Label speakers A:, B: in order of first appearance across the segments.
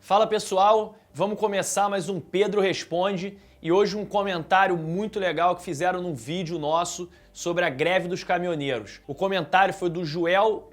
A: Fala pessoal, vamos começar mais um Pedro Responde e hoje um comentário muito legal que fizeram num vídeo nosso sobre a greve dos caminhoneiros. O comentário foi do Joel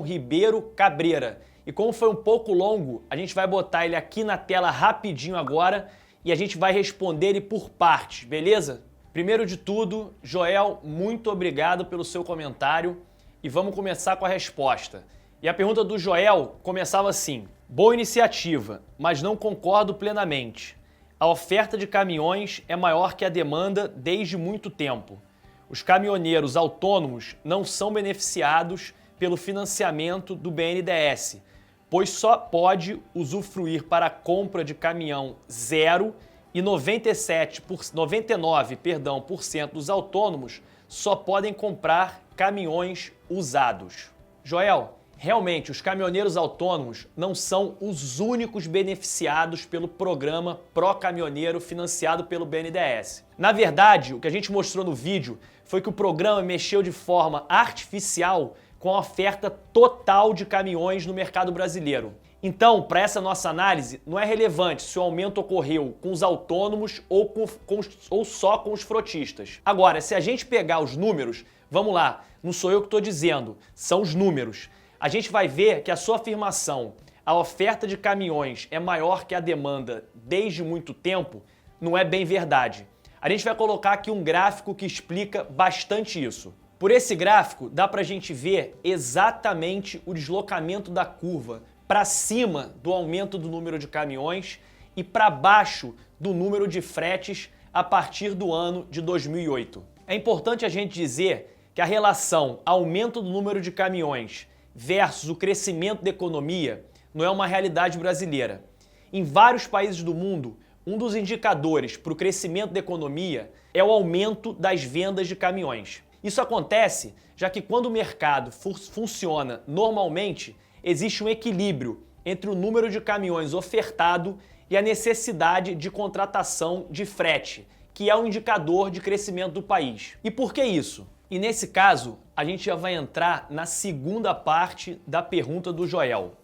A: Ribeiro Cabreira. E como foi um pouco longo, a gente vai botar ele aqui na tela rapidinho agora e a gente vai responder ele por partes, beleza? Primeiro de tudo, Joel, muito obrigado pelo seu comentário e vamos começar com a resposta. E a pergunta do Joel começava assim: boa iniciativa, mas não concordo plenamente. A oferta de caminhões é maior que a demanda desde muito tempo. Os caminhoneiros autônomos não são beneficiados pelo financiamento do BNDES, pois só pode usufruir para a compra de caminhão zero e 99% dos autônomos só podem comprar caminhões usados. Joel, realmente, os caminhoneiros autônomos não são os únicos beneficiados pelo programa Pro Caminhoneiro financiado pelo BNDES. Na verdade, o que a gente mostrou no vídeo foi que o programa mexeu de forma artificial com a oferta total de caminhões no mercado brasileiro. Então, para essa nossa análise, não é relevante se o aumento ocorreu com os autônomos ou só com os frotistas. Agora, se a gente pegar os números, vamos lá, não sou eu que estou dizendo, são os números. A gente vai ver que a sua afirmação, a oferta de caminhões é maior que a demanda desde muito tempo, não é bem verdade. A gente vai colocar aqui um gráfico que explica bastante isso. Por esse gráfico, dá pra gente ver exatamente o deslocamento da curva para cima do aumento do número de caminhões e para baixo do número de fretes a partir do ano de 2008. É importante a gente dizer que a relação aumento do número de caminhões versus o crescimento da economia não é uma realidade brasileira. Em vários países do mundo, um dos indicadores para o crescimento da economia é o aumento das vendas de caminhões. Isso acontece já que quando o mercado funciona normalmente, existe um equilíbrio entre o número de caminhões ofertado e a necessidade de contratação de frete, que é um indicador de crescimento do país. E por que isso? E nesse caso, a gente já vai entrar na segunda parte da pergunta do Joel,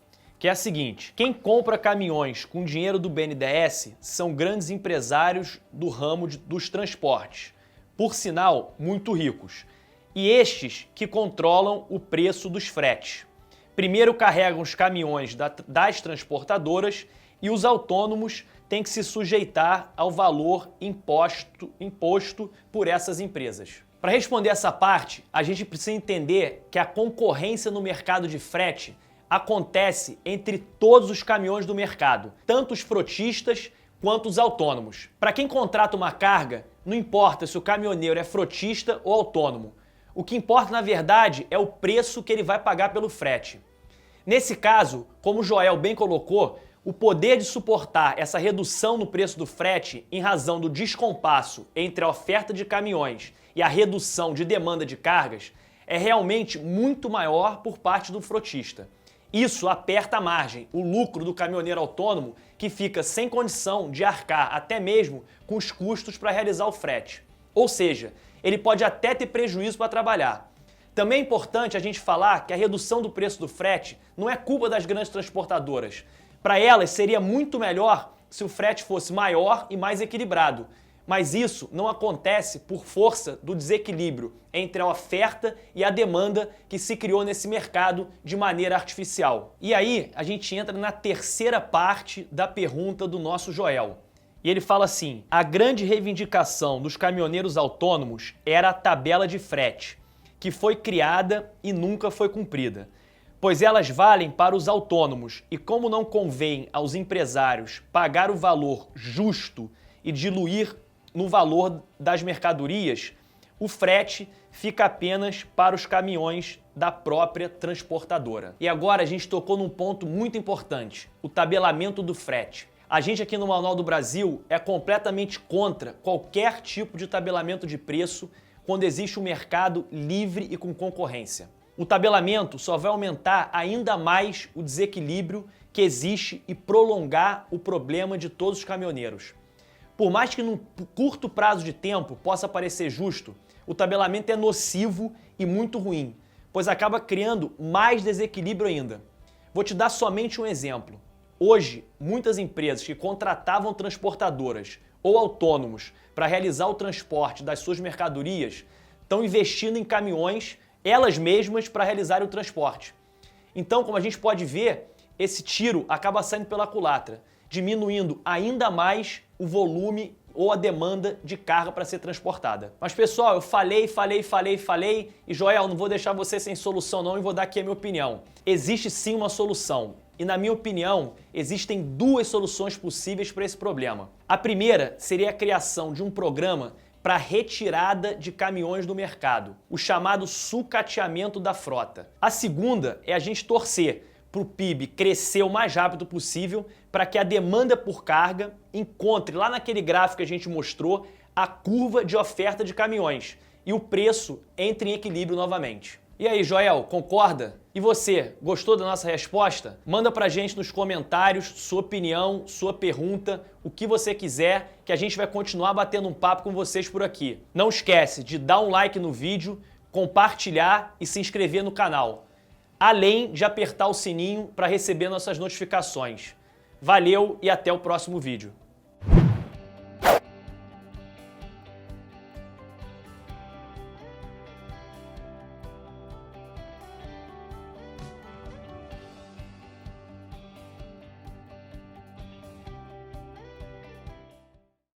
A: que é a seguinte: quem compra caminhões com dinheiro do BNDES são grandes empresários do ramo dos transportes, por sinal, muito ricos, e estes que controlam o preço dos fretes. Primeiro carregam os caminhões das transportadoras e os autônomos têm que se sujeitar ao valor imposto por essas empresas. Para responder essa parte, a gente precisa entender que a concorrência no mercado de frete acontece entre todos os caminhões do mercado, tanto os frotistas quanto os autônomos. Para quem contrata uma carga, não importa se o caminhoneiro é frotista ou autônomo. O que importa, na verdade, é o preço que ele vai pagar pelo frete. Nesse caso, como o Joel bem colocou, o poder de suportar essa redução no preço do frete em razão do descompasso entre a oferta de caminhões e a redução de demanda de cargas é realmente muito maior por parte do frotista. Isso aperta a margem, o lucro do caminhoneiro autônomo, que fica sem condição de arcar até mesmo com os custos para realizar o frete. Ou seja, ele pode até ter prejuízo para trabalhar. Também é importante a gente falar que a redução do preço do frete não é culpa das grandes transportadoras. Para elas seria muito melhor se o frete fosse maior e mais equilibrado. Mas isso não acontece por força do desequilíbrio entre a oferta e a demanda que se criou nesse mercado de maneira artificial. E aí a gente entra na terceira parte da pergunta do nosso Joel. E ele fala assim: a grande reivindicação dos caminhoneiros autônomos era a tabela de frete, que foi criada e nunca foi cumprida, pois elas valem para os autônomos e como não convém aos empresários pagar o valor justo e diluir no valor das mercadorias, o frete fica apenas para os caminhões da própria transportadora. E agora a gente tocou num ponto muito importante: o tabelamento do frete. A gente aqui no Manual do Brasil é completamente contra qualquer tipo de tabelamento de preço quando existe um mercado livre e com concorrência. O tabelamento só vai aumentar ainda mais o desequilíbrio que existe e prolongar o problema de todos os caminhoneiros. Por mais que num curto prazo de tempo possa parecer justo, o tabelamento é nocivo e muito ruim, pois acaba criando mais desequilíbrio ainda. Vou te dar somente um exemplo. Hoje, muitas empresas que contratavam transportadoras ou autônomos para realizar o transporte das suas mercadorias estão investindo em caminhões, elas mesmas, para realizar o transporte. Então, como a gente pode ver, esse tiro acaba saindo pela culatra, diminuindo ainda mais o volume ou a demanda de carga para ser transportada. Mas pessoal, eu falei e Joel, não vou deixar você sem solução não e vou dar aqui a minha opinião. Existe sim uma solução e na minha opinião existem duas soluções possíveis para esse problema. A primeira seria a criação de um programa para retirada de caminhões do mercado, o chamado sucateamento da frota. A segunda é a gente torcer para o PIB crescer o mais rápido possível para que a demanda por carga encontre lá naquele gráfico que a gente mostrou a curva de oferta de caminhões e o preço entre em equilíbrio novamente. E aí, Joel, concorda? E você, gostou da nossa resposta? Manda pra gente nos comentários sua opinião, sua pergunta, o que você quiser, que a gente vai continuar batendo um papo com vocês por aqui. Não esquece de dar um like no vídeo, compartilhar e se inscrever no canal, além de apertar o sininho para receber nossas notificações. Valeu e até o próximo vídeo.